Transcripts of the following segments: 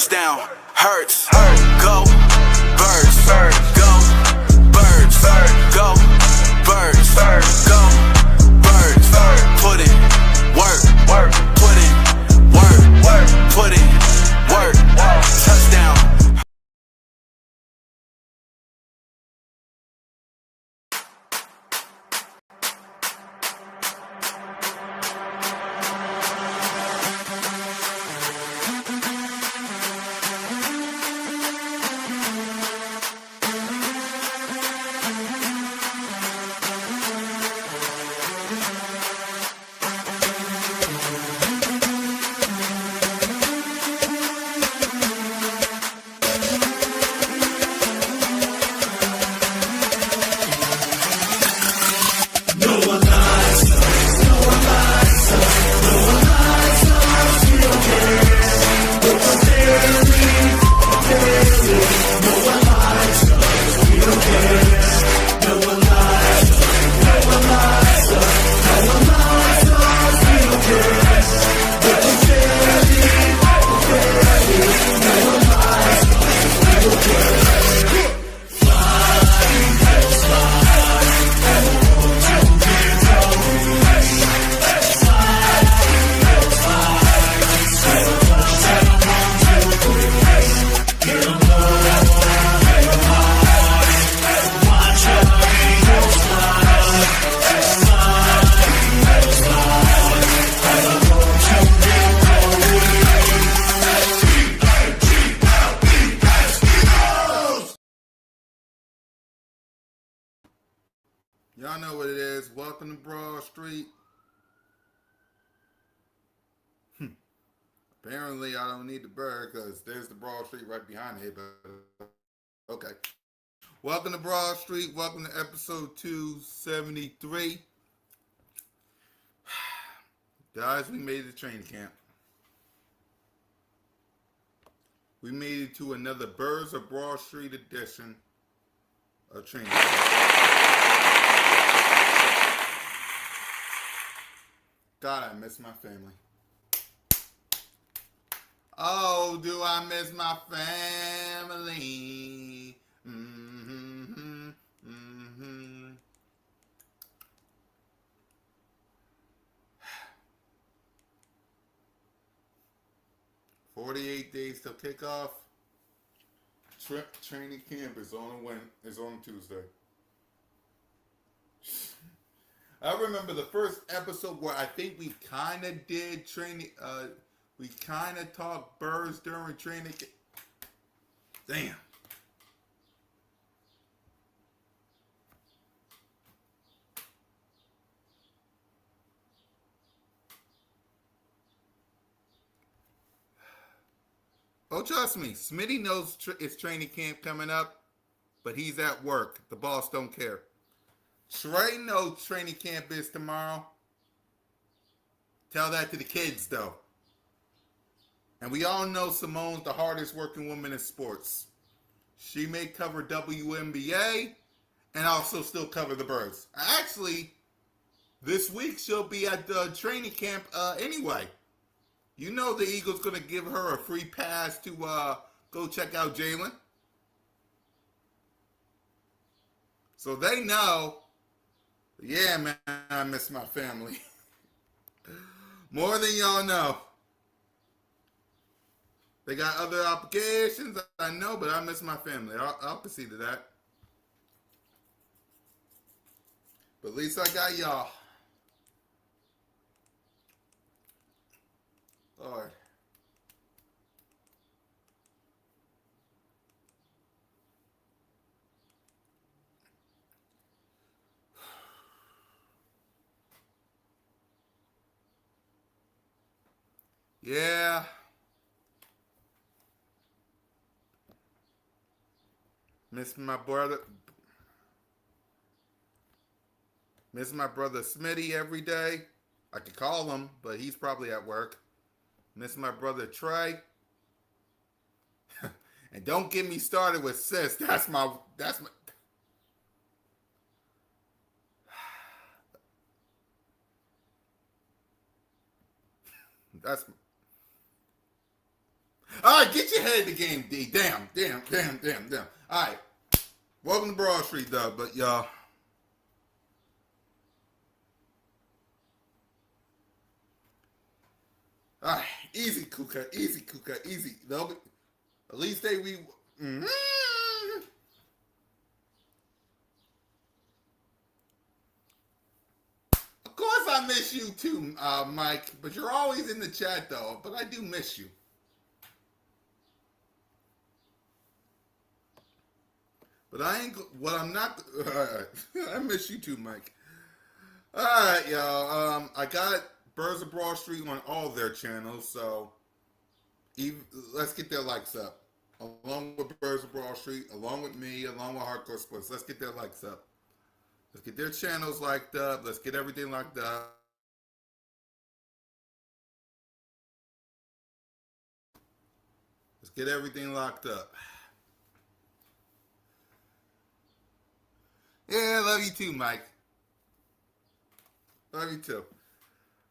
Touchdown, hurts, go, birds, go, birds, go, birds, go, birds, put in work, put in work, put in work, touchdown. Y'all know what it is. Welcome to Broad Street. Apparently, I don't need the bird because there's the Broad Street right behind it. But okay. Welcome to Broad Street. Welcome to episode 273. Guys, we made it to training camp. We made it to another Birds of Broad Street edition of training camp. God, I miss my family. Oh, do I miss my family? 48 days till kickoff. Training camp is on Tuesday. I remember the first episode where I think we kind of did training. We kind of talked birds during training. Damn. Oh, trust me, Smitty knows it's training camp coming up, but he's at work. The boss don't care. Trey knows training camp is tomorrow. Tell that to the kids, though. And we all know Simone's the hardest working woman in sports. She may cover WNBA and also still cover the Birds. Actually, this week she'll be at the training camp anyway. You know the Eagles going to give her a free pass to go check out Jalen. So they know. Yeah, man, I miss my family. More than y'all know. They got other obligations, I know, but I miss my family. I'll concede to that. But at least I got y'all. Lord. Yeah. Miss my brother. Miss my brother Smitty every day. I could call him, but he's probably at work. Miss my brother Trey. And don't get me started with sis. That's my All right, get your head in the game, D. Damn. All right, welcome to Broad Street, though. But y'all, all right, easy, Kuka, easy. They'll be, at least they we. Mm-hmm. Of course, I miss you too, Mike. But you're always in the chat, though. But I do miss you. But I ain't. What I'm not. I miss you too, Mike. All right, y'all. I got Birds of Broad Street on all their channels, so let's get their likes up. Along with Birds of Broad Street, along with me, along with Hardcore Sports. Let's get their likes up. Let's get their channels liked up. Let's get everything liked up. Let's get everything locked up. Yeah, love you too, Mike. Love you too.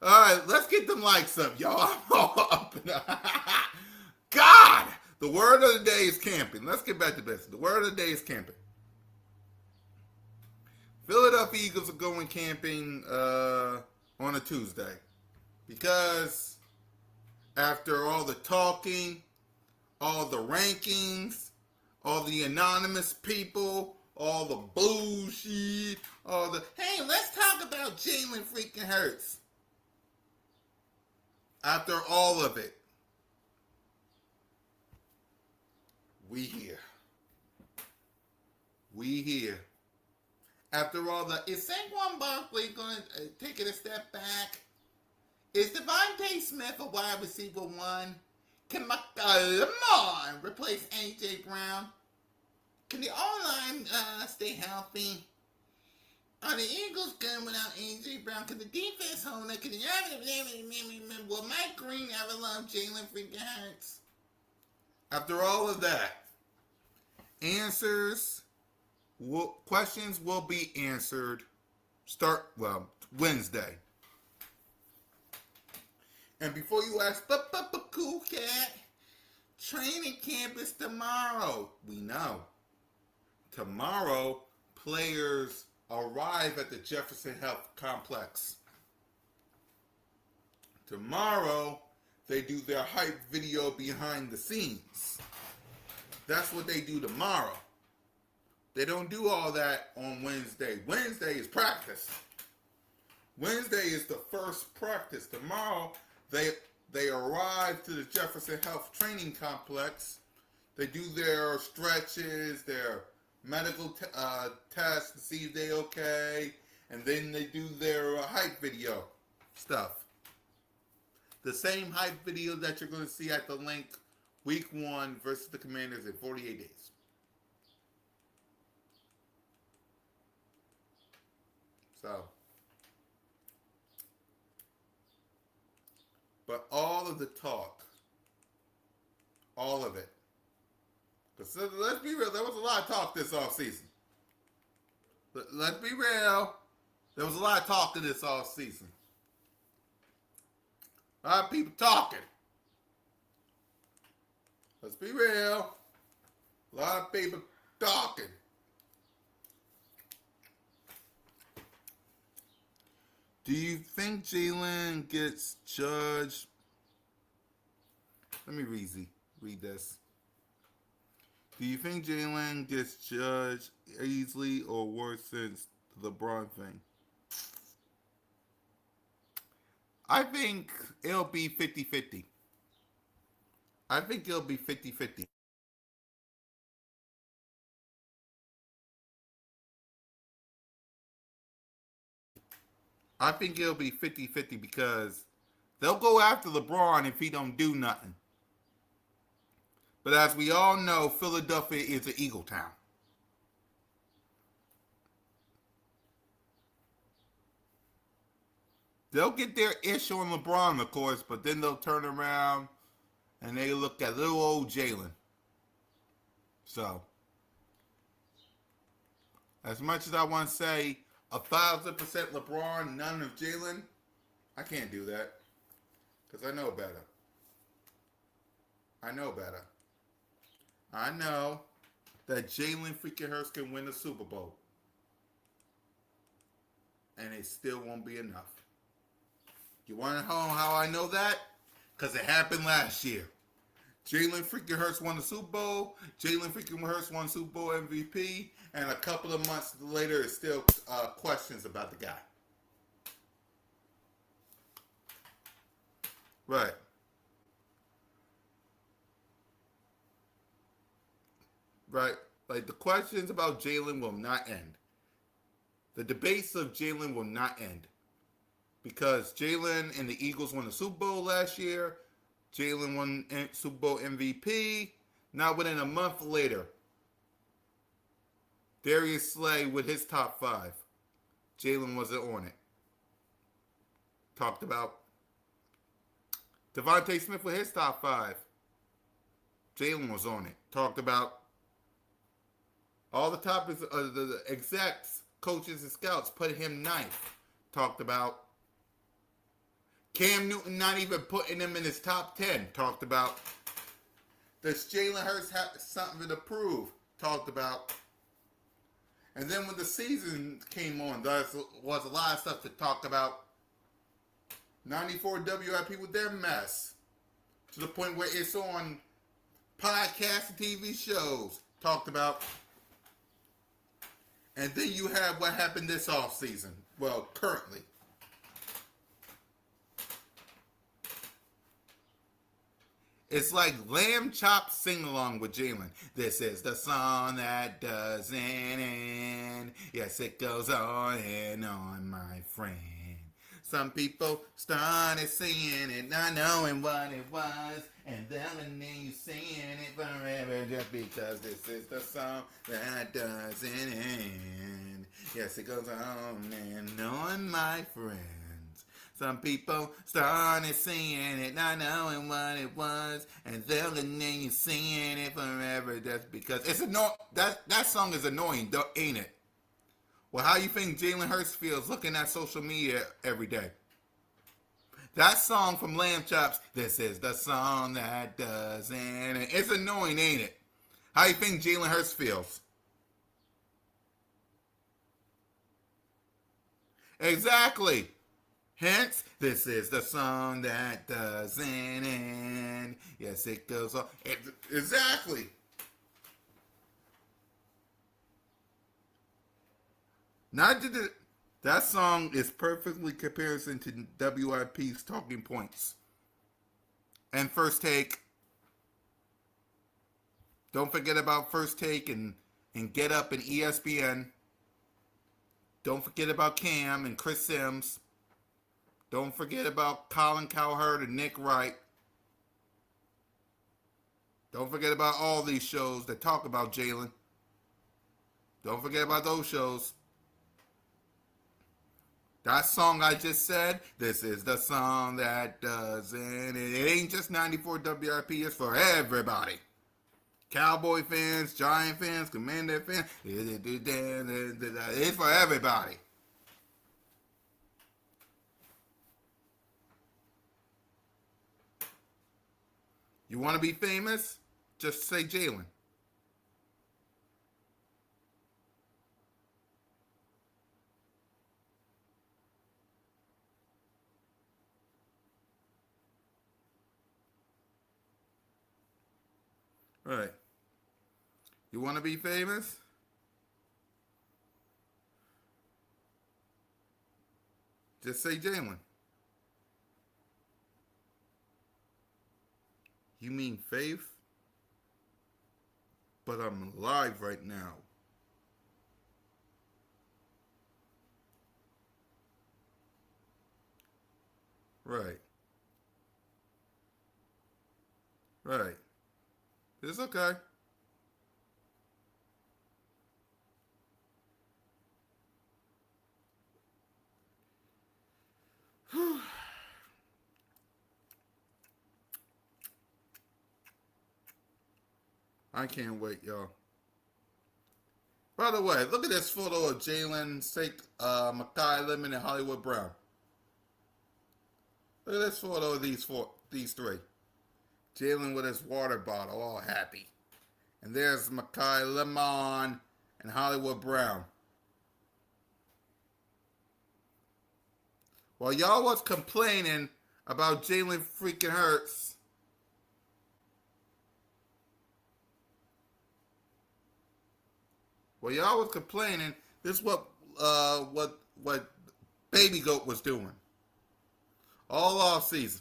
All right, let's get them likes up, y'all. I'm all up. God, the word of the day is camping. Let's get back to business. The word of the day is camping. Philadelphia Eagles are going camping on a Tuesday because after all the talking, all the rankings, all the anonymous people, all the bullshit, all the, hey, let's talk about Jalen freaking Hurts. After all of it, we here. We here. After all the, is Saquon Barkley going to take it a step back? Is Devontae Smith a wide receiver one? Can Lamar replace A.J. Brown? Can the O-line stay healthy? Are the Eagles good without A.J. Brown? Can the defense hold it? Will Mike Green ever love Jalen freaking Hurts? After all of that, questions will be answered Wednesday. And before you ask, cool cat, training camp is tomorrow. We know. Tomorrow, players arrive at the Jefferson Health Complex. Tomorrow, they do their hype video behind the scenes. That's what they do tomorrow. They don't do all that on Wednesday. Wednesday is practice. Wednesday is the first practice. Tomorrow, they arrive to the Jefferson Health Training Complex. They do their stretches, their medical tests to see if they're okay, and then they do their hype video stuff. The same hype video that you're going to see at the link week 1 versus the Commanders in 48 days. So, but all of the talk, all of it, because let's be real, there was a lot of talk this offseason. Let's be real, there was a lot of talk in this offseason. A lot of people talking. Let's be real, a lot of people talking. Do you think Jalen gets judged? Let me read this. Do you think Jalen gets judged easily or worse since the LeBron thing? I think it'll be 50-50. I think it'll be 50-50. I think it'll be 50-50 because they'll go after LeBron if he don't do nothing. But as we all know, Philadelphia is an Eagle town. They'll get their ish on LeBron, of course, but then they'll turn around and they look at little old Jalen. So, as much as I want to say 1,000% LeBron, none of Jalen, I can't do that because I know better. I know better. I know that Jalen freaking Hurts can win the Super Bowl. And it still won't be enough. You want to know how I know that? Because it happened last year. Jalen freaking Hurts won the Super Bowl. Jalen freaking Hurts won Super Bowl MVP. And a couple of months later, it's still questions about the guy. Right. Right. Like, the questions about Jalen will not end. The debates of Jalen will not end. Because Jalen and the Eagles won the Super Bowl last year. Jalen won Super Bowl MVP. Now, within a month later, Darius Slay with his top 5. Jalen wasn't on it. Talked about Devontae Smith with his top 5. Jalen was on it. Talked about all the topics of the execs, coaches, and scouts put him ninth. Talked about Cam Newton not even putting him in his top 10. Talked about does Jalen Hurts have something to prove? Talked about. And then when the season came on, there was a lot of stuff to talk about. 94 WIP with their mess. To the point where it's on podcasts and TV shows. Talked about. And then you have what happened this offseason. Well, currently. It's like lamb chop sing-along with Jalen. This is the song that doesn't end. Yes, it goes on and on, my friend. Some people started singing it, not knowing what it was. And then you singing it forever just because this is the song that doesn't end. Yes, it goes on and on, my friend. Some people started singing it, not knowing what it was, and then you singing it forever just because it's that song is annoying, ain't it? Well, how you think Jalen Hurts feels looking at social media every day? That song from Lamb Chops, this is the song that doesn't end. It's annoying, ain't it? How you think Jalen Hurts feels? Exactly. Hence, this is the song that doesn't end. Yes, it goes on. Exactly. Not to that song is perfectly comparison to WIP's Talking Points. And First Take. Don't forget about First Take and Get Up and ESPN. Don't forget about Cam and Chris Sims. Don't forget about Colin Cowherd and Nick Wright. Don't forget about all these shows that talk about Jalen. Don't forget about those shows. That song I just said, this is the song that doesn't. It ain't just 94 WIP, it's for everybody. Cowboy fans, Giant fans, Commander fans. It's for everybody. You want to be famous? Just say Jalen. Right. You want to be famous? Just say Jalen. You mean faith? But I'm alive right now. Right. Right. It's okay. I can't wait, y'all. By the way, look at this photo of Jalen, Makai Lemon, and Hollywood Brown. Look at this photo of these three. Jalen with his water bottle, all happy. And there's Makai Lemon and Hollywood Brown. While y'all was complaining about Jalen freaking Hurts, this is what Baby Goat was doing all off season.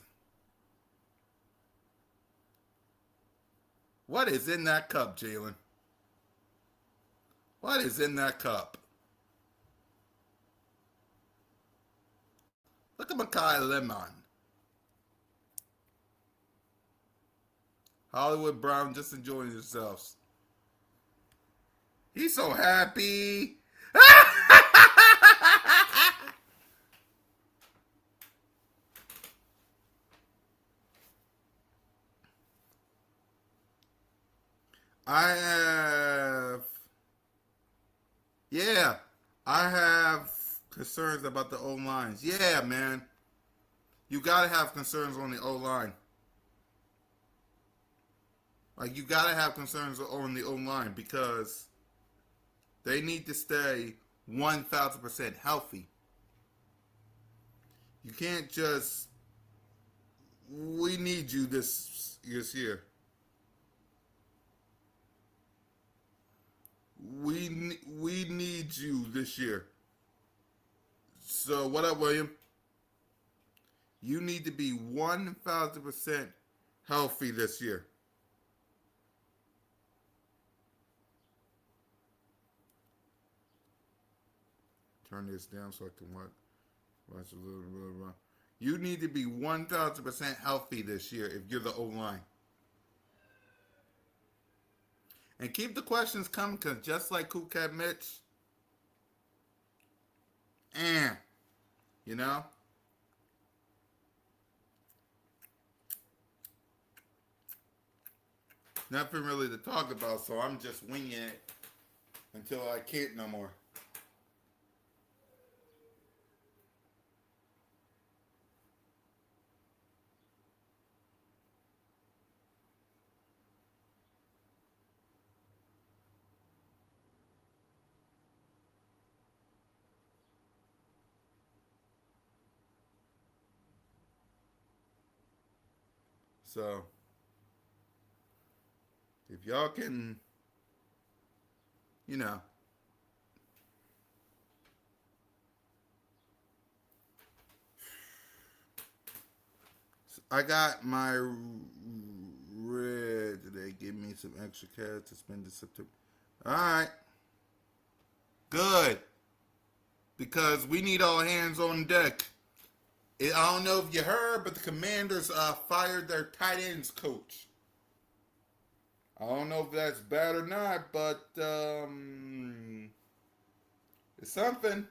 What is in that cup, Jalen? What is in that cup? Look at Makai Lemon. Hollywood Brown just enjoying themselves. He's so happy. I have concerns about the O-lines. Yeah, man. You got to have concerns on the O-line. Like, you got to have concerns on the O-line because they need to stay 1,000% healthy. You can't just... We need you this year. We need you this year. So what up, William? You need to be 1,000% healthy this year. Turn this down so I can watch a little bit. You need to be 1,000% healthy this year if you're the O-line. And keep the questions coming because just like Cool Cat Mitch, you know? Nothing really to talk about, so I'm just winging it until I can't no more. So, if y'all can, you know, I got my red. They give me some extra cash to spend this September. All right. Good. Because we need all hands on deck. I don't know if you heard, but the Commanders fired their tight ends coach. I don't know if that's bad or not, but it's something.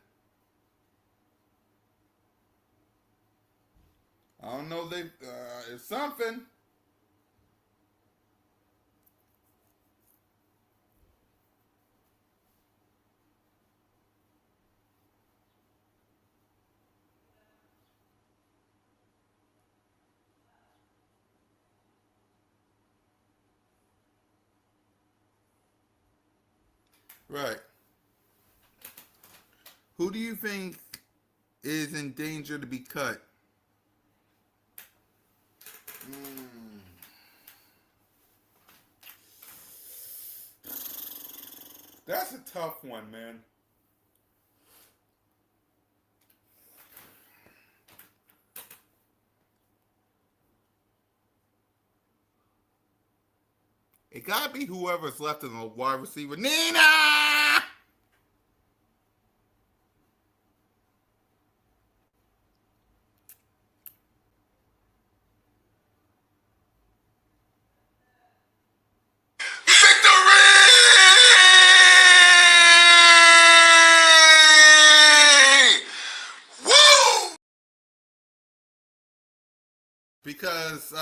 I don't know. It's something. Right. Who do you think is in danger to be cut? That's a tough one, man. It gotta be whoever's left in the wide receiver. Nina! Victory! Woo! Because,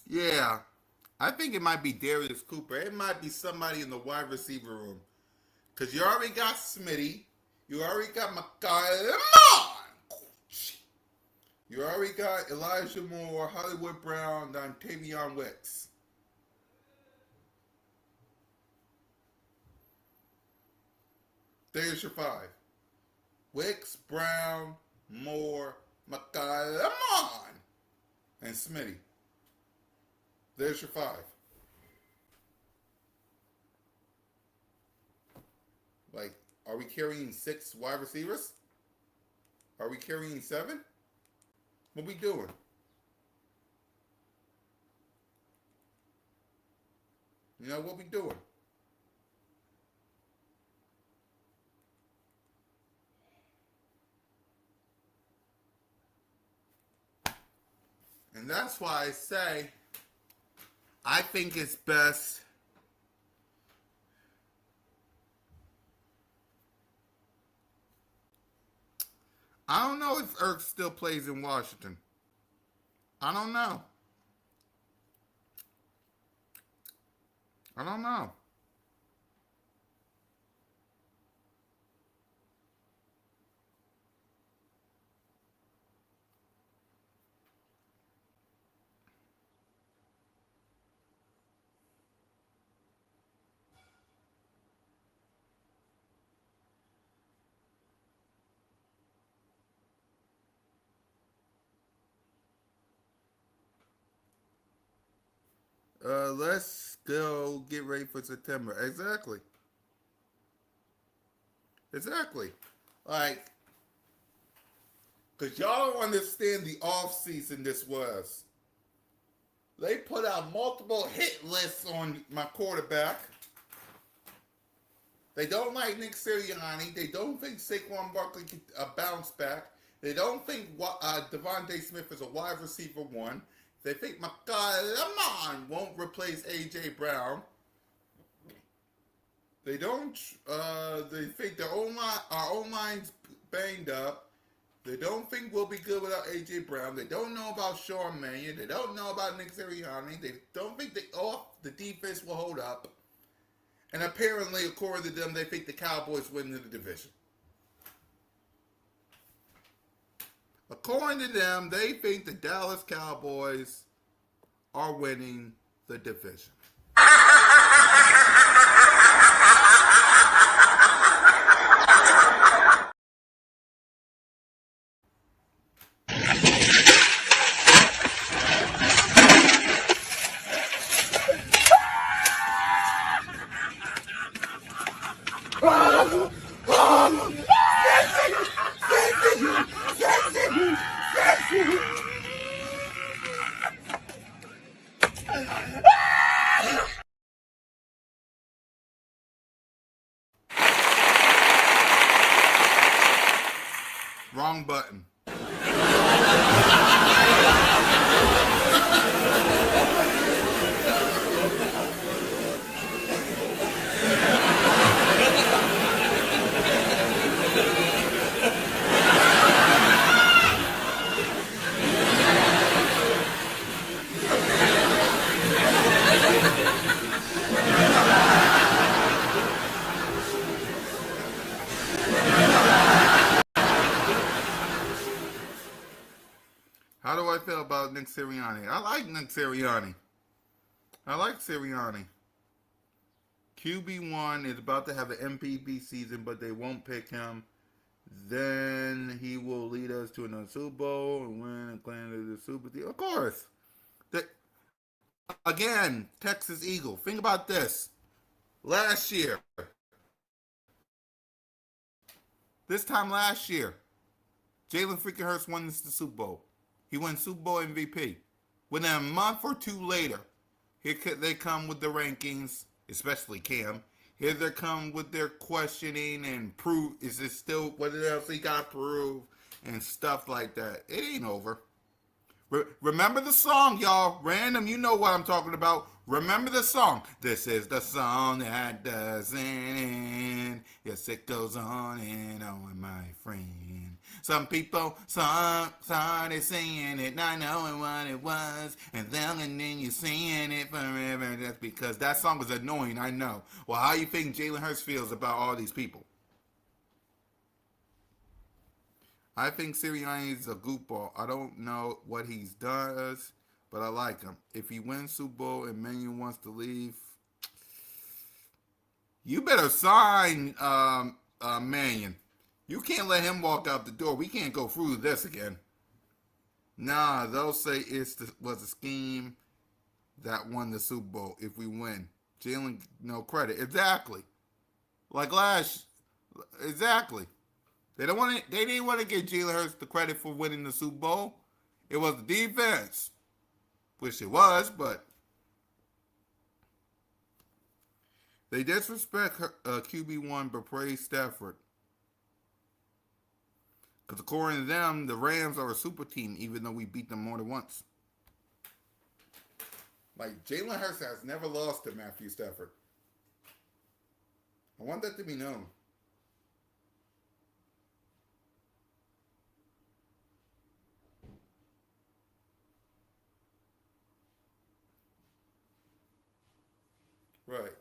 yeah, I think it might be Darius Cooper. It might be somebody in the wide receiver room. Because you already got Smitty. You already got Makai Lemon. You already got Elijah Moore, Hollywood Brown, and Tavion Wicks. There's your five. Wicks, Brown, Moore, McCollum, and Smitty. There's your five. Like, are we carrying 6 wide receivers? Are we carrying 7? What we doing? You know what we doing? And that's why I say I think it's best I don't know if Ertz still plays in Washington. I don't know. I don't know. Let's go get ready for September. Exactly. Exactly. Like, because y'all don't understand the off season this was. They put out multiple hit lists on my quarterback. They don't like Nick Sirianni. They don't think Saquon Barkley can bounce back. They don't think Devontae Smith is a wide receiver one. They think McCollum won't replace A.J. Brown. They don't. They think our own line's banged up. They don't think we'll be good without A.J. Brown. They don't know about Sean Mannion. They don't know about Nick Sirianni. They don't think the defense will hold up. And apparently, according to them, they think the Cowboys win the division. According to them, they think the Dallas Cowboys are winning the division. Wrong button. How do I feel about Nick Sirianni? I like Nick Sirianni. I like Sirianni. QB1 is about to have an MVP season, but they won't pick him. Then he will lead us to another Super Bowl and win and claim the Super Bowl. Of course. Again, Texas Eagle. Think about this. Last year. This time last year, Jalen freaking Hurts won the Super Bowl. He won Super Bowl MVP. Within a month or two later, here they come with the rankings, especially Cam. Here they come with their questioning and prove, is it still, what else he got to prove, and stuff like that. It ain't over. Remember the song, y'all. Random, you know what I'm talking about. Remember the song. This is the song that doesn't end. Yes, it goes on and on, my friend. Some people started singing it, not knowing what it was, and then you're singing it forever. That's because that song is annoying, I know. Well, how you think Jalen Hurts feels about all these people? I think Sirianni is a goofball. I don't know what he does, but I like him. If he wins Super Bowl and Mannion wants to leave, you better sign Mannion. You can't let him walk out the door. We can't go through this again. Nah, they'll say was a scheme that won the Super Bowl if we win. Jalen, no credit. Exactly. Like last, exactly. They don't want to. They didn't want to give Jalen Hurts the credit for winning the Super Bowl. It was the defense, which it was, but they disrespect QB1 but praise Stafford. Because according to them, the Rams are a super team, even though we beat them more than once. Like Jalen Hurts has never lost to Matthew Stafford. I want that to be known. Right.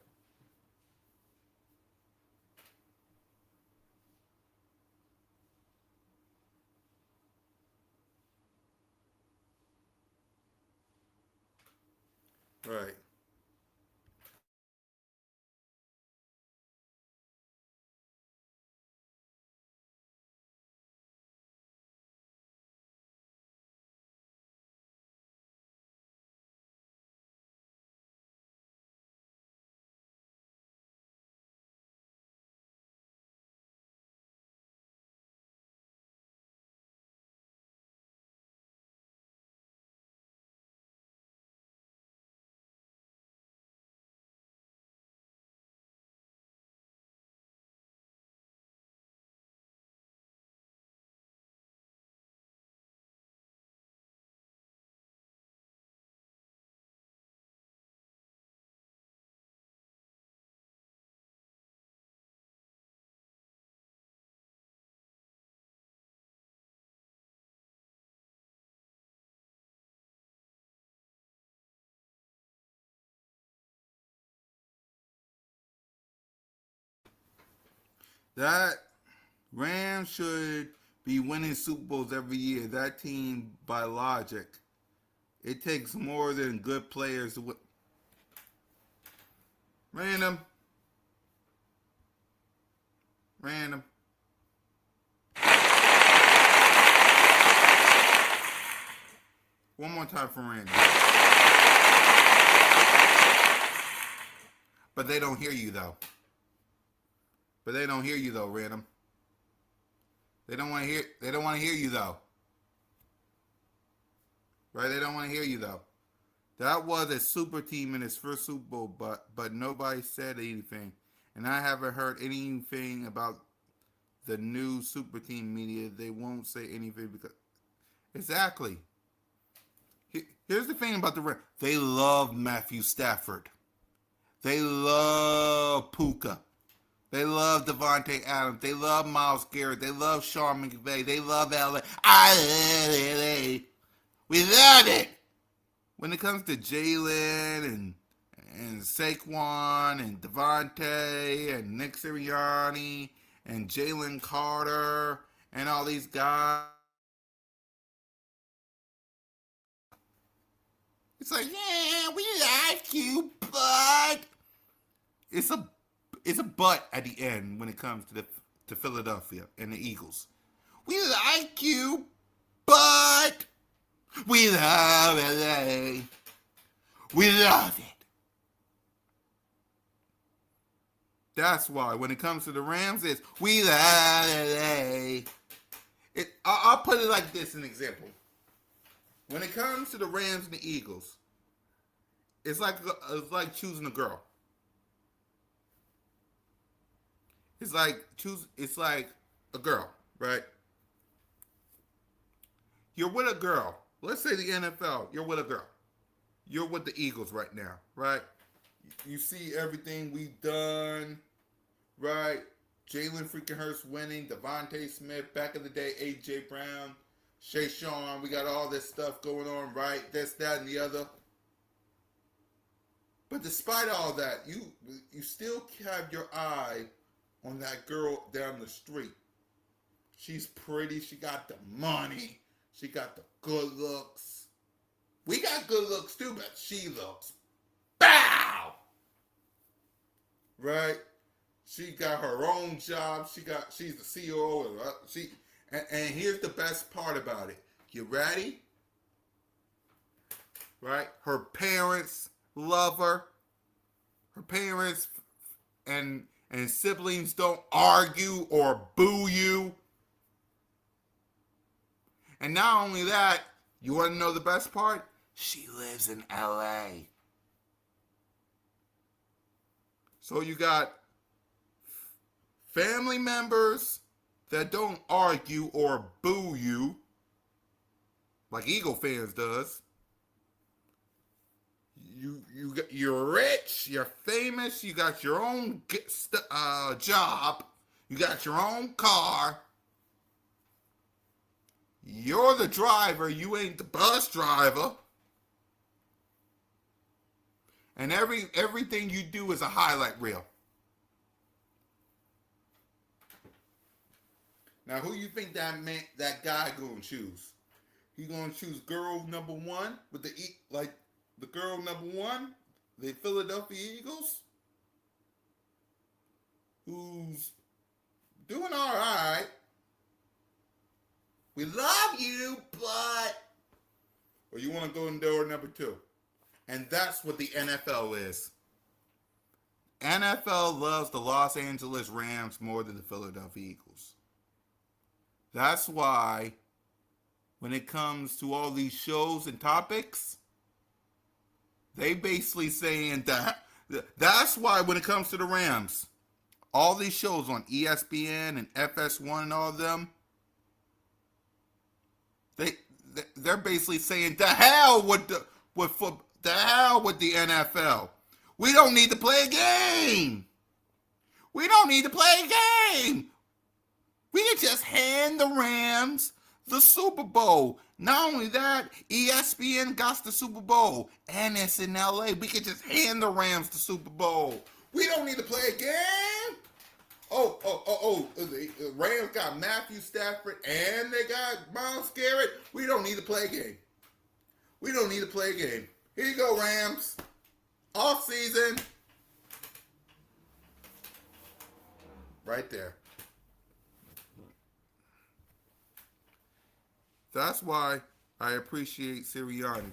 Right. That Rams should be winning Super Bowls every year. That team, by logic, it takes more than good players to win. Random, random. One more time for random. But they don't hear you though. But they don't hear you though, random. They don't want to hear. They don't want to hear you though. Right? They don't want to hear you though. That was a super team in his first Super Bowl, but nobody said anything, and I haven't heard anything about the new super team media. They won't say anything because exactly. Here's the thing about the Rams. They love Matthew Stafford. They love Puka. They love Devontae Adams. They love Myles Garrett. They love Sean McVay. They love LA. We love it. When it comes to Jalen and Saquon and Devontae and Nick Sirianni and Jalen Carter and all these guys, it's like, yeah, we like you, but it's a but at the end when it comes to Philadelphia and the Eagles. We like you, but we love LA. We love it. That's why when it comes to the Rams, it's we love LA. I'll put it like this: an example. When it comes to the Rams and the Eagles, it's like choosing a girl. It's like a girl, right? You're with a girl. Let's say the NFL. You're with a girl. You're with the Eagles right now, right? You see everything we've done, right? Jalen freaking Hurts winning, Devontae Smith, back in the day, A.J. Brown, Shay Sean. We got all this stuff going on, right? This, that, and the other. But despite all that, you still have your eye on that girl down the street. She's pretty. She got the money. She got the good looks. We got good looks too, but she looks bow. Right? She got her own job. She's the CEO of she. And here's the best part about it. You ready? Right? Her parents love her. Her parents and siblings don't argue or boo you. And not only that, you want to know the best part? She lives in LA. So you got family members that don't argue or boo you like Eagle fans does. You're rich, you're famous, you got your own job, you got your own car. You're the driver, you ain't the bus driver. And everything you do is a highlight reel. Now, who you think that guy gonna choose? He gonna choose girl number one with the girl number one, the Philadelphia Eagles, who's doing all right. We love you, but or you want to go in door number two? And that's what the NFL is. NFL loves the Los Angeles Rams more than the Philadelphia Eagles. That's why when it comes to all these shows and topics, they basically saying that that's why when it comes to the Rams, all these shows on ESPN and FS1 and all of them, they're basically saying the hell with the hell with the NFL. We don't need to play a game. We don't need to play a game. We can just hand the Rams the Super Bowl. Not only that, ESPN got the Super Bowl, and it's in LA. We can just hand the Rams the Super Bowl. We don't need to play a game. The Rams got Matthew Stafford, and they got Myles Garrett. We don't need to play a game. We don't need to play a game. Here you go, Rams. Off season. Right there. That's why I appreciate Sirianni.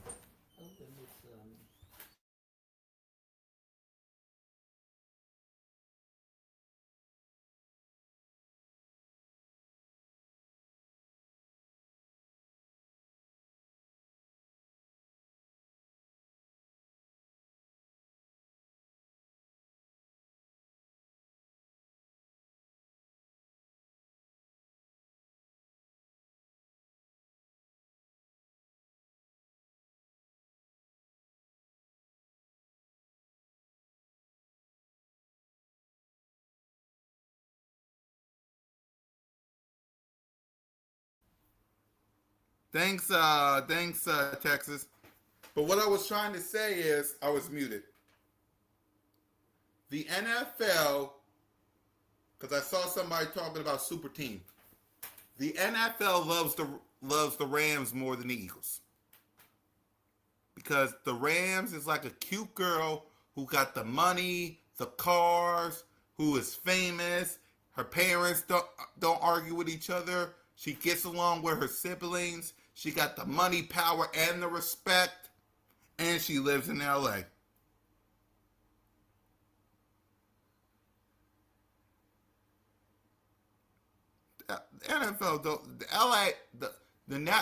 Thanks, Texas. But what I was trying to say is I was muted. The NFL, because I saw somebody talking about super team. The NFL loves the Rams more than the Eagles. Because the Rams is like a cute girl who got the money, the cars, who is famous. Her parents don't argue with each other. She gets along with her siblings. She got the money, power, and the respect. And she lives in LA. The NFL, the LA,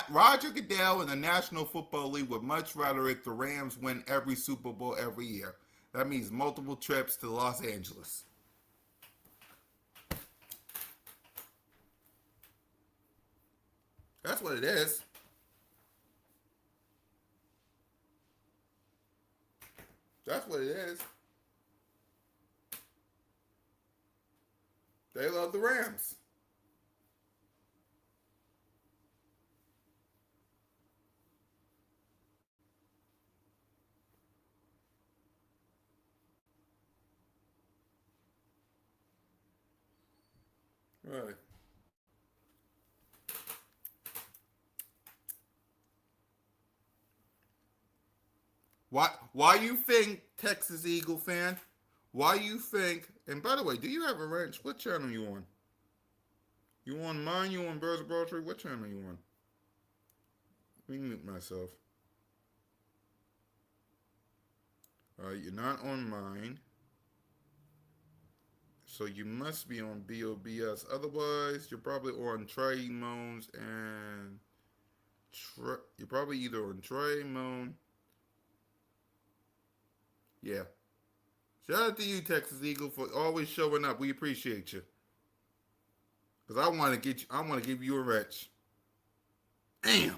Roger Goodell and the National Football League would much rather if the Rams win every Super Bowl every year. That means multiple trips to Los Angeles. That's what it is. That's what it is. They love the Rams. Right. Why you think, Texas Eagle fan? Why you think? And by the way, do you have a ranch? What channel you on? You on mine? You on Birds of Broad? What channel you on? Let me mute myself. You're not on mine, so you must be on B.O.B.S. Otherwise, you're probably on Trey Moans and you're probably either on Trey Moan. Yeah. Shout out to you, Texas Eagle, for always showing up. We appreciate you. Cause I want to get you. I want to give you a wrench. Damn.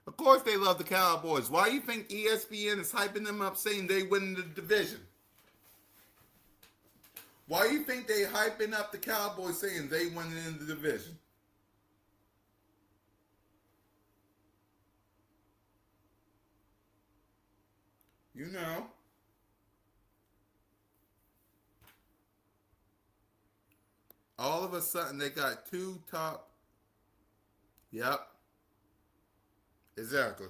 Of course they love the Cowboys. Why do you think ESPN is hyping them up, saying they win the division? Why do you think they hyping up the Cowboys, saying they win in the division? You know. All of a sudden they got two top. Yep. Exactly.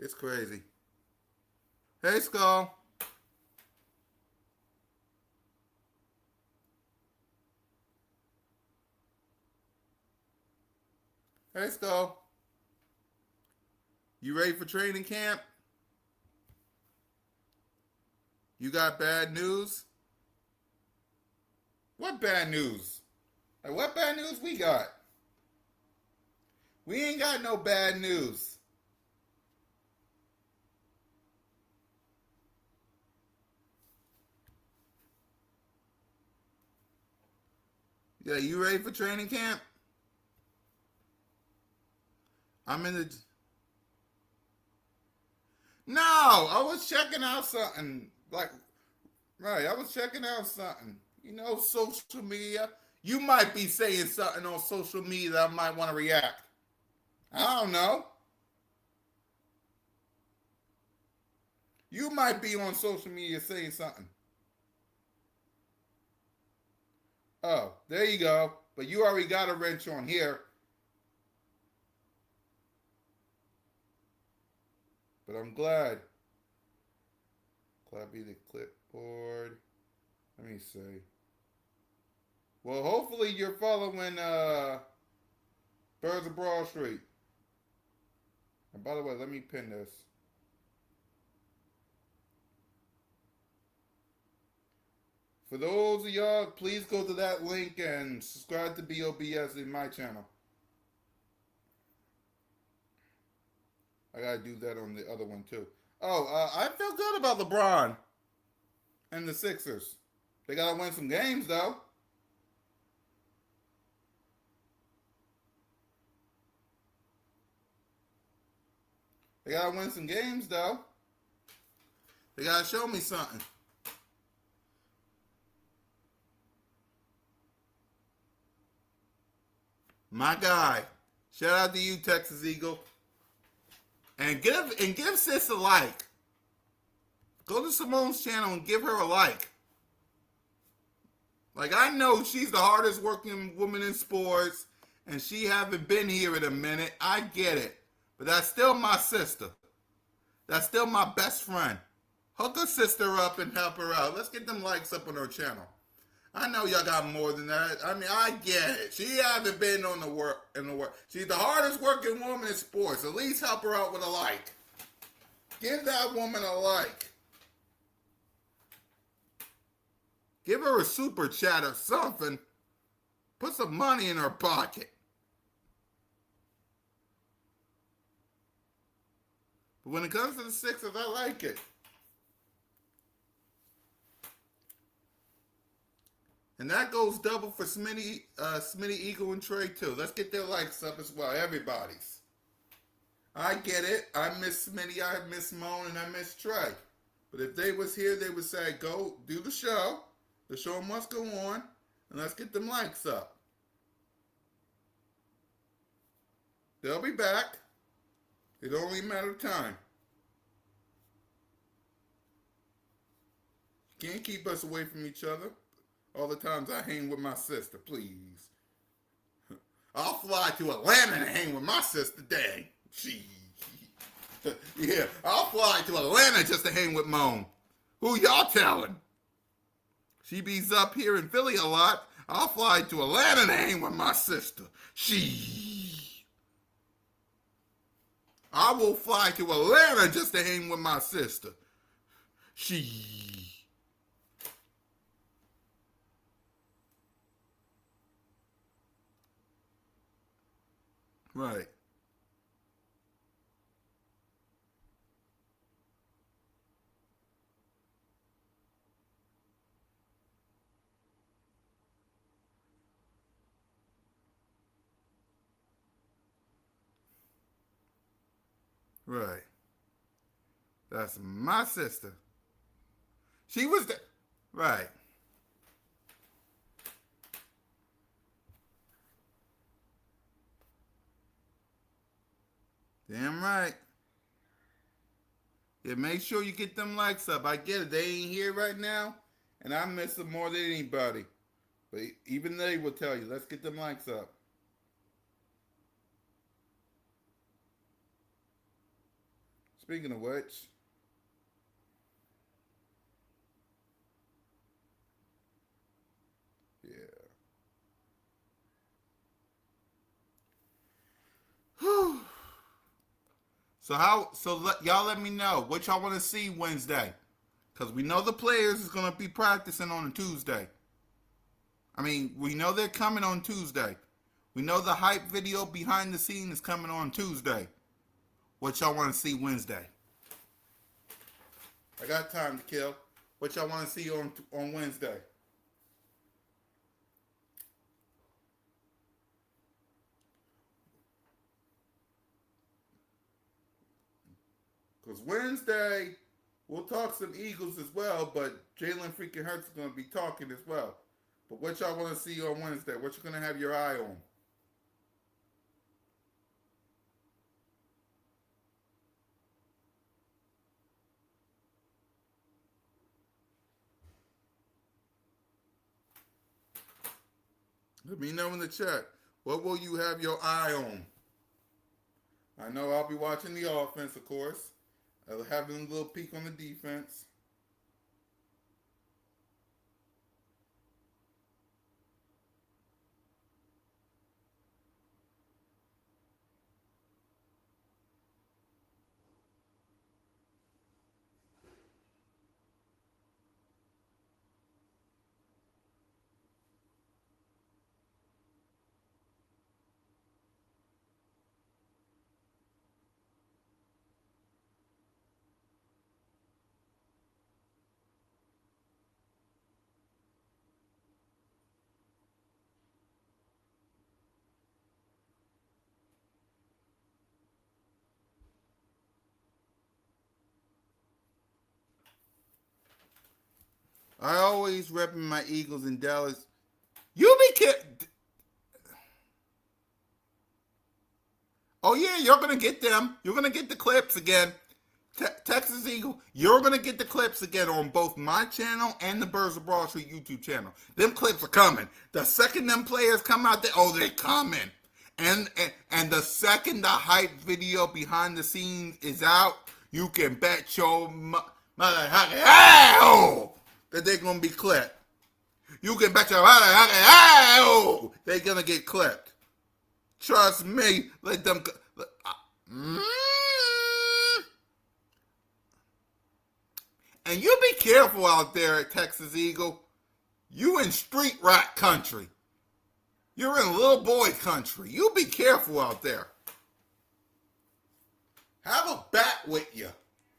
It's crazy. Hey, Skull. Hey, Skull. You ready for training camp? You got bad news? What bad news? Like, what bad news we got? We ain't got no bad news. Yeah, you ready for training camp? I'm in the. No, I was checking out something. Like, right, I was checking out something. You know, social media. You might be saying something on social media that I might want to react. I don't know. You might be on social media saying something. Oh, there you go. But you already got a wrench on here. But I'm glad. Clappy the clipboard. Let me see. Well, hopefully you're following Birds of Broad Street. And by the way, let me pin this. For those of y'all, please go to that link and subscribe to B.O.B.S. in my channel. I gotta do that on the other one too. Oh, I feel good about LeBron and the Sixers. They gotta win some games though. They gotta win some games though. They gotta show me something. My guy. Shout out to you, Texas Eagle. And give sis a like. Go to Simone's channel and give her a like. Like, I know she's the hardest working woman in sports, and she haven't been here in a minute. I get it. But that's still my sister. That's still my best friend. Hook her sister up and help her out. Let's get them likes up on her channel. I know y'all got more than that. I mean, I get it. She haven't been on the work in the work. She's the hardest working woman in sports. At least help her out with a like. Give that woman a like. Give her a super chat or something. Put some money in her pocket. But when it comes to the Sixers, I like it. And that goes double for Smitty, Eagle, and Trey too. Let's get their likes up as well. Everybody's. I get it. I miss Smitty, I miss Moan, and I miss Trey. But if they was here, they would say, go do the show. The show must go on. And let's get them likes up. They'll be back. It's only a matter of time. Can't keep us away from each other. All the times I hang with my sister, please. I'll fly to Atlanta and hang with my sister, dang. Yeah, I'll fly to Atlanta just to hang with Moan. Who y'all telling? She be's up here in Philly a lot. I'll fly to Atlanta to hang with my sister. I will fly to Atlanta just to hang with my sister. Right. Right. That's my sister. She was the right. Damn right. Yeah, make sure you get them likes up. I get it. They ain't here right now, and I miss them more than anybody. But even they will tell you, let's get them likes up. Speaking of which, yeah. Whew. Y'all let me know what y'all want to see Wednesday. Because we know the players is going to be practicing on a Tuesday. I mean, we know they're coming on Tuesday. We know the hype video behind the scene is coming on Tuesday. What y'all want to see Wednesday? I got time to kill. What y'all want to see on Wednesday? Because Wednesday, we'll talk some Eagles as well, but Jalen freaking Hurts is going to be talking as well. But what y'all want to see on Wednesday? What you going to have your eye on? Let me know in the chat. What will you have your eye on? I know I'll be watching the offense, of course. I'll have a little peek on the defense. I always repping my Eagles in Dallas. You be kidding. Oh, yeah, you're going to get them. You're going to get the clips again. Texas Eagle, you're going to get the clips again on both my channel and the Birds of Broad Street YouTube channel. Them clips are coming. The second them players come out there, oh, they're coming. And the second the hype video behind the scenes is out, you can bet your motherfucking that they're going to be clipped. You can bet your motherfucking they're going to get clipped. Trust me, let them. And you be careful out there at Texas Eagle. You in street rat country. You're in little boy country. You be careful out there. Have a bat with you.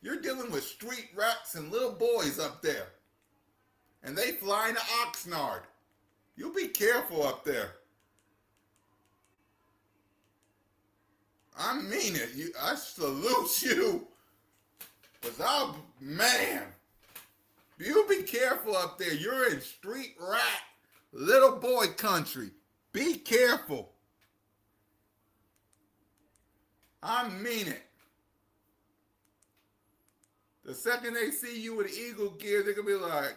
You're dealing with street rats and little boys up there. And they fly to Oxnard. You be careful up there. I mean it. I salute you. Cause man, you be careful up there. You're in street rat, little boy country. Be careful. I mean it. The second they see you with Eagle gear, they're gonna be like,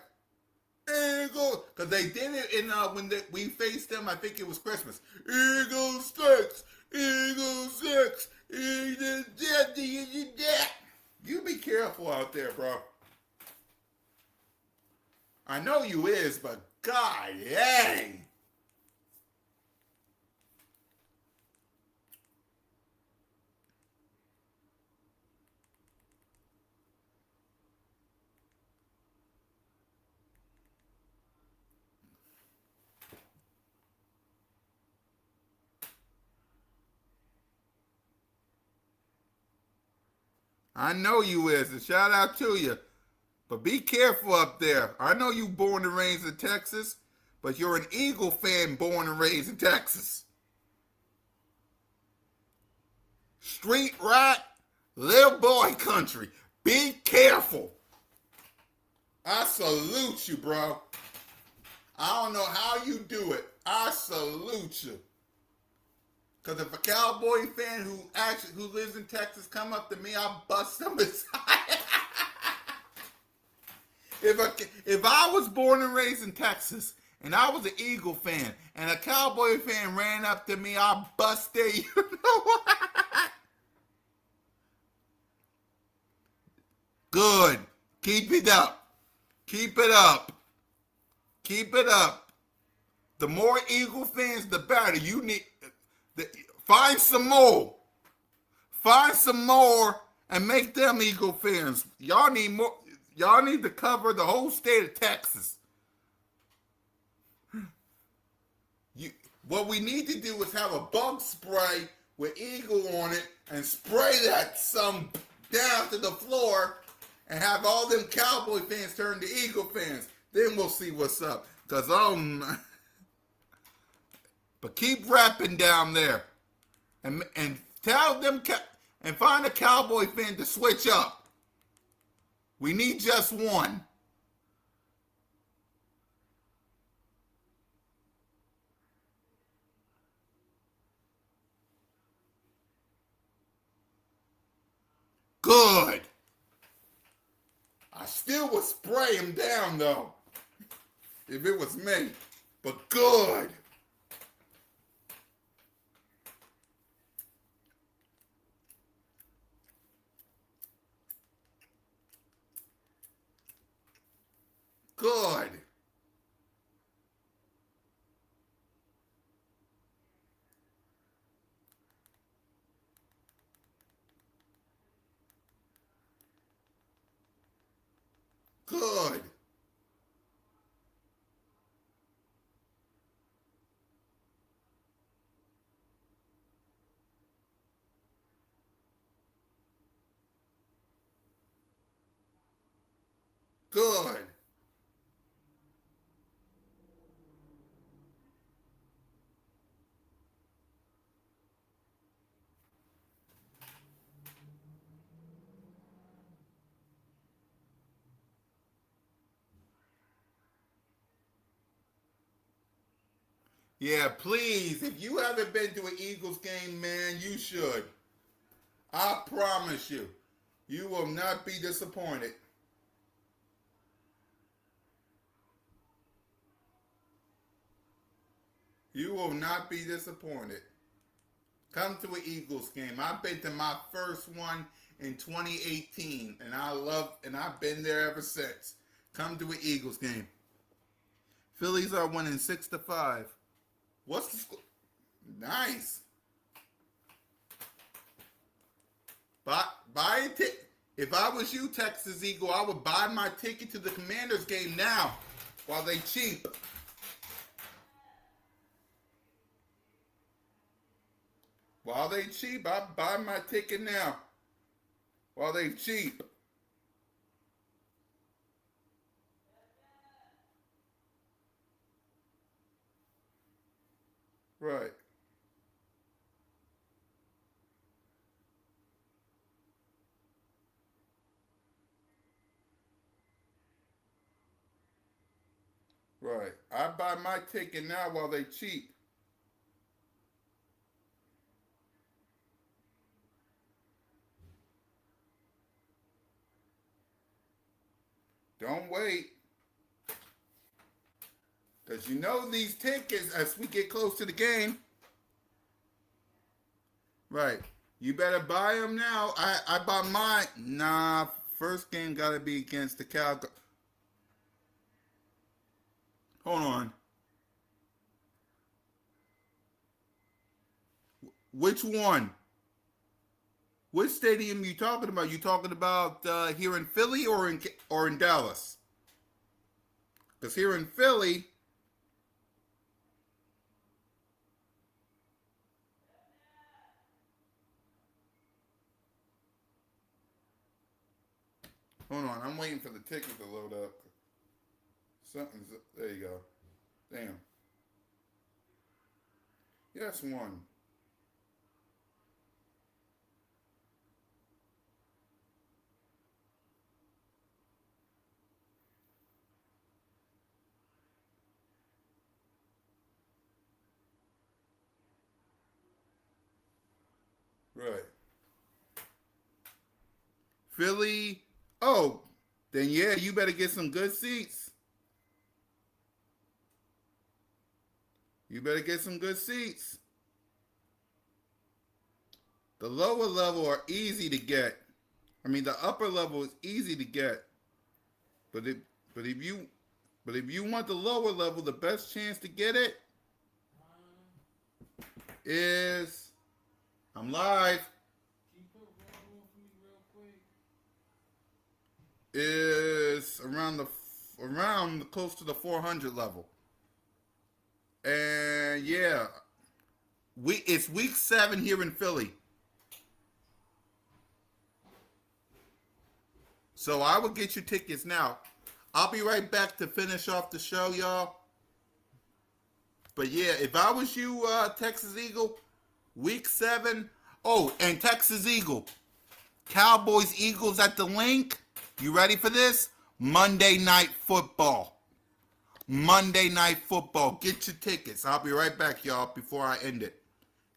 Eagle, because they did it in when we faced them. I think it was Christmas. Eagle 6, Eagle 6, Eagle 7. You be careful out there, bro. I know you is, but God, dang. I know you is, and shout out to you. But be careful up there. I know you born and raised in Texas, but you're an Eagle fan born and raised in Texas. Street rat, little boy country. Be careful. I salute you, bro. I don't know how you do it. I salute you. Cause if a Cowboy fan who lives in Texas come up to me, I'll bust them aside. If I was born and raised in Texas and I was an Eagle fan and a Cowboy fan ran up to me, I'll bust their you know what? Good. Keep it up. Keep it up. Keep it up. The more Eagle fans, the better. You need find some more. Find some more and make them Eagle fans. Y'all need more. Y'all need to cover the whole state of Texas. What we need to do is have a bug spray with Eagle on it and spray that some down to the floor and have all them Cowboy fans turn to Eagle fans. Then we'll see what's up. Cause but keep rapping down there, and tell them and find a Cowboy fan to switch up. We need just one. Good. I still would spray him down though, if it was me. But good. Good. Good. Good. Yeah, please. If you haven't been to an Eagles game, man, you should. I promise you. You will not be disappointed. You will not be disappointed. Come to an Eagles game. I've been to my first one in 2018, and I've been there ever since. Come to an Eagles game. Phillies are winning 6-5. What's the score? Nice. Buy a ticket. If I was you, Texas Eagle, I would buy my ticket to the Commanders game now while they cheap. While they cheap, I buy my ticket now. While they cheap. Right. Right. I buy my ticket now while they cheap. Don't wait. Because you know these tickets, as we get close to the game, right, you better buy them now. I bought mine. Nah, first game got to be against the Cowboys. Hold on. Which one? Which stadium you talking about? You talking about here in Philly or in Dallas? Because here in Philly, hold on, I'm waiting for the ticket to load up. Something's there. You go. Damn. Yes, one. Right. Philly. Oh, then yeah, you better get some good seats. You better get some good seats. The lower level are easy to get. I mean, the upper level is easy to get. But if but if you but if you want the lower level, the best chance to get it is I'm live. Is around close to the 400 level. And yeah, it's week 7 here in Philly. So I will get you tickets now. I'll be right back to finish off the show, y'all. But yeah, if I was you, Texas Eagle, week 7. Oh, and Texas Eagle, Cowboys Eagles at the link. You ready for this? Monday Night Football. Monday Night Football. Get your tickets. I'll be right back, y'all, before I end it.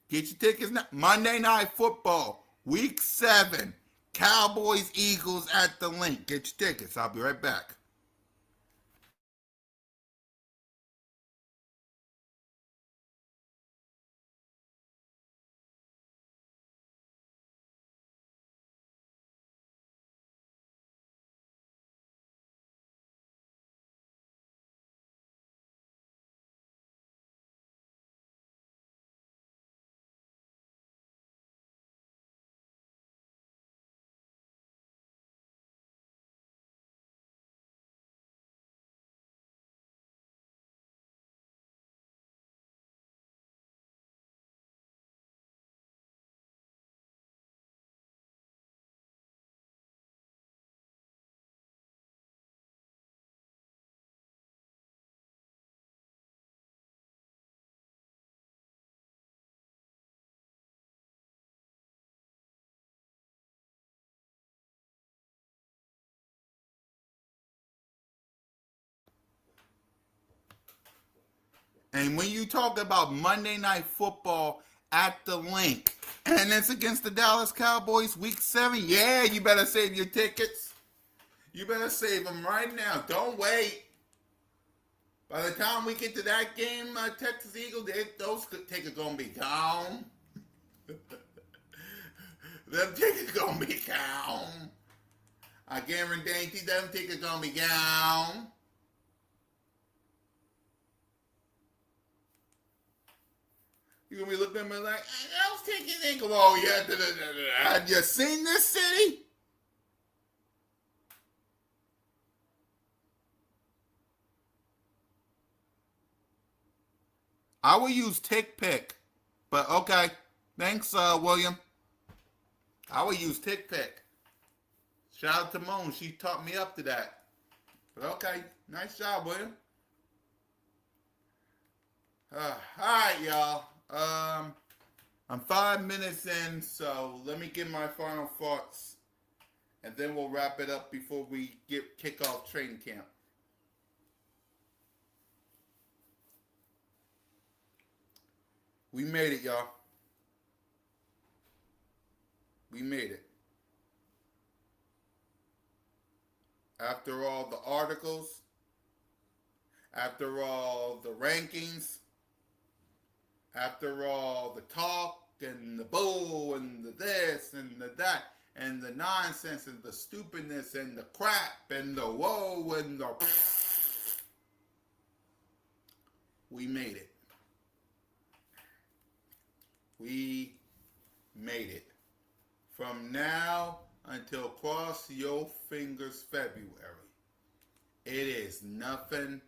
Get your tickets now. Monday Night Football, week 7. Cowboys Eagles at the link. Get your tickets. I'll be right back. And when you talk about Monday Night Football at the link, and it's against the Dallas Cowboys week 7, yeah, you better save your tickets. You better save them right now. Don't wait. By the time we get to that game, Texas Eagles, those tickets gonna be gone. Them tickets gonna be gone. I guarantee them tickets gonna be gone. You're gonna be looking at me like, those tickets ain't gonna. Oh yeah, have you seen this city? I will use TickPick, but okay. Thanks, William. I will use TickPick. Shout out to Moan. She taught me up to that. But okay. Nice job, William. All right, y'all. I'm 5 minutes in, so let me give my final thoughts, and then we'll wrap it up before we kick off training camp. We made it, y'all. We made it. After all the articles, after all the rankings, after all the talk and the bull and the this and the that and the nonsense and the stupidness and the crap and the whoa and the we made it. We made it. From now until cross your fingers February, it is nothing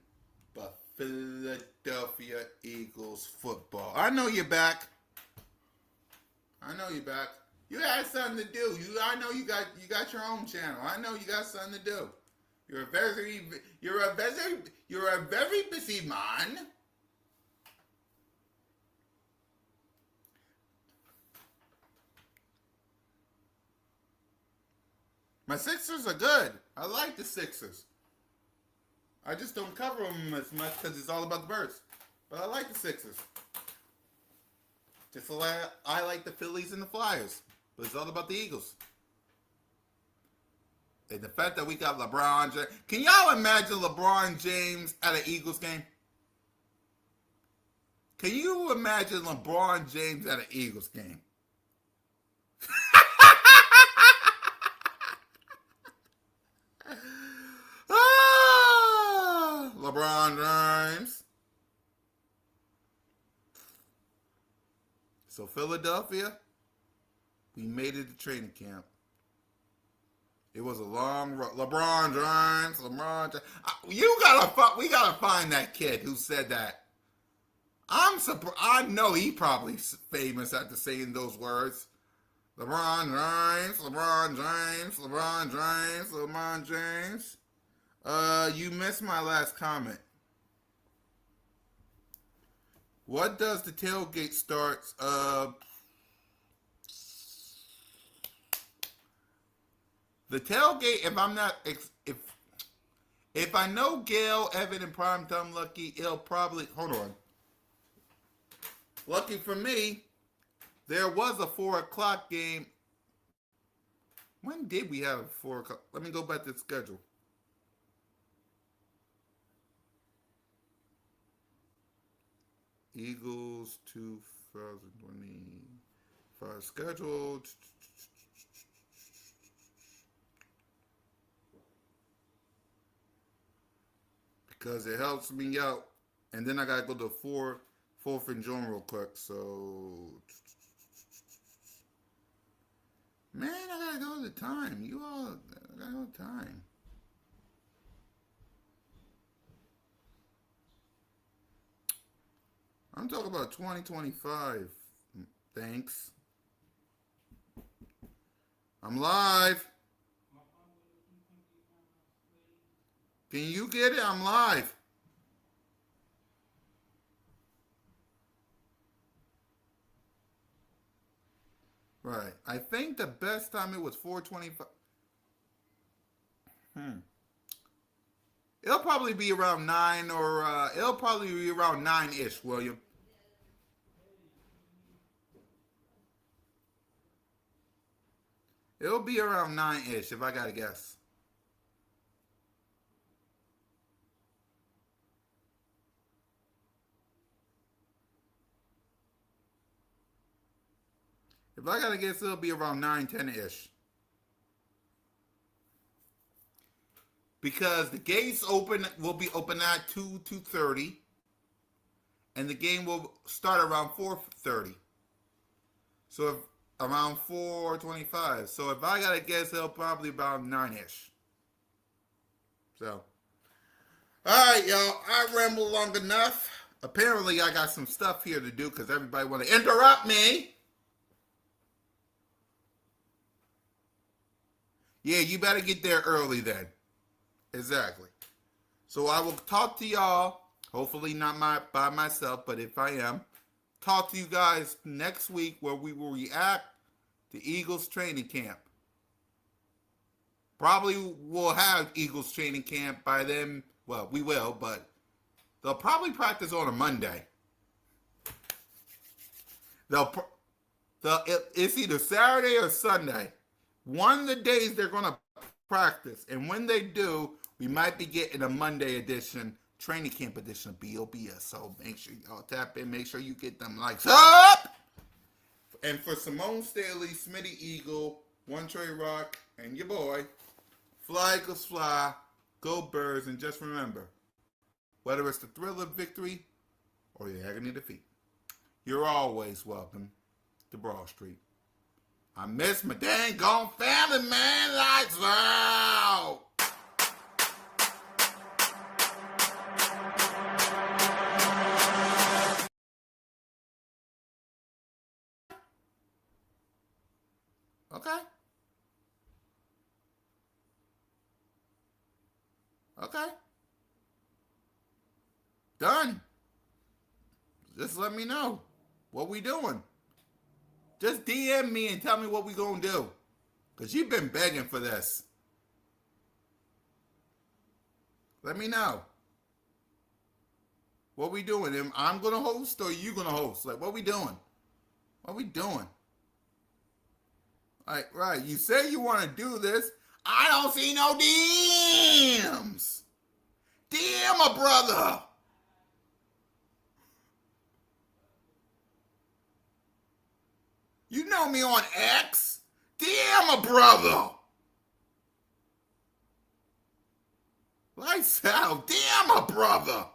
but Philadelphia Eagles football. I know you're back. I know you're back. You had something to do. I know you got your own channel. I know you got something to do. You're a very busy man. My Sixers are good. I like the Sixers. I just don't cover them as much because it's all about the Birds. But I like the Sixers. Just like I like the Phillies and the Flyers. But it's all about the Eagles. And the fact that we got LeBron James. Can y'all imagine LeBron James at an Eagles game? Can you imagine LeBron James at an Eagles game? LeBron James. So Philadelphia, we made it to training camp. It was a long road. LeBron James. We gotta find that kid who said that. I'm surprised. I know he probably famous after saying those words. LeBron James, LeBron James, LeBron James, LeBron James. You missed my last comment. What does the tailgate starts? The tailgate. If I know Gail, Evan, and Primetime Lucky, it'll probably hold on. Lucky for me, there was a 4:00 game. When did we have 4:00? Let me go back to the schedule. Eagles 2025 scheduled. Because it helps me out. And then I gotta go to fourth and Joan real quick. So man, I gotta go to the time. I gotta go to the time. I'm talking about 2025. Thanks. I'm live. Can you get it? I'm live. Right. I think the best time it was 4:25. It'll probably be around 9 or it'll probably be around 9-ish, William. It'll be around 9-ish if I gotta guess. If I gotta guess, it'll be around 9-10-ish. Because the gates will be open at 2:30, and the game will start around 4:30. So if, around 4:25. So if I gotta guess, it'll probably about 9-ish. So, all right, y'all. I rambled long enough. Apparently, I got some stuff here to do because everybody want to interrupt me. Yeah, you better get there early then. Exactly. So I will talk to y'all, hopefully not by myself, but if I am, talk to you guys next week where we will react to Eagles training camp. Probably we'll have Eagles training camp by then. Well, we will, but they'll probably practice on a Monday. It's either Saturday or Sunday. One of the days they're going to practice. And when they do, we might be getting a Monday edition, training camp edition of B.O.B.S. So make sure y'all tap in. Make sure you get them likes up. And for Simone Staley, Smitty Eagle, One Trey Rock, and your boy, Fly Eagles Fly, go Birds, and just remember, whether it's the thrill of victory or the agony of defeat, you're always welcome to Broad Street. I miss my dang gone family, man. Lights out. Okay. Okay. Done. Just let me know what we doing. Just DM me and tell me what we gonna do. Because you've been begging for this. Let me know. What we doing? Am I'm gonna host or you gonna host? Like, what we doing? What we doing? Like, right, you say you want to do this. I don't see no DMs. DM a brother. You know me on X. DM a brother. Lights out. DM a brother.